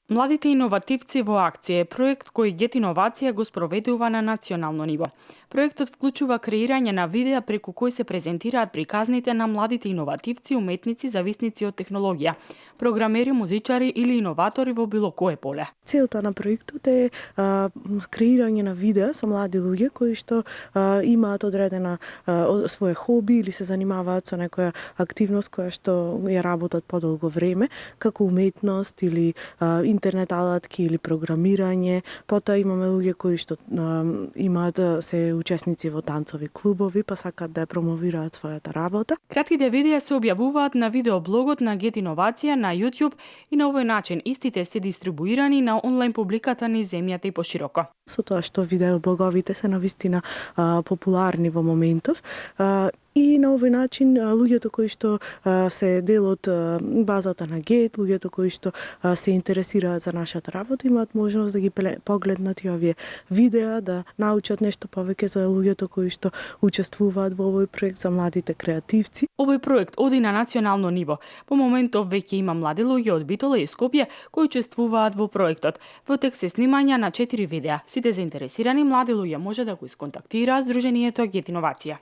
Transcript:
Младите иновативци во акција е проект кој Гет Иновација го спроведува на национално ниво. Проектот вклучува креирање на видеа преку кои се презентираат приказните на младите иновативци, уметници, зависници од технологија, програмери, музичари или иноватори во било кое поле. Целта на проектот е креирање на видеа со млади луѓе кои што имаат одредена своje хоби или се занимаваат со некоја активност која што ја работат подолго време, како уметност или интернет алатки или програмирање. Потоа имаме луѓе кои што имаат се учесници во танцови клубови, па сакаат да ја промовираат својата работа. Кратките видеа се објавуваат на видеоблогот на Гет Иновација на YouTube и на овој начин истите се дистрибуирани на онлайн публиката низ земјата и пошироко. Со тоа што видеоблоговите се навистина популарни во моментов, и на овој начин луѓето кои што се дел од базата на Гет, луѓето кои што се интересираат за нашата работа, имаат можност да ги погледнат и овие видеа, да научат нешто повеќе за луѓето кои што учествуваат во овој проект, за младите креативци. Овој проект оди на национално ниво. Во моментов веќе има млади луѓе од Битола и Скопје кои учествуваат во проектот. Во тек се снимања на 4 видеа. Сите заинтересирани млади луѓе може да го исконтактираат Сдруженијето Гет Иновација.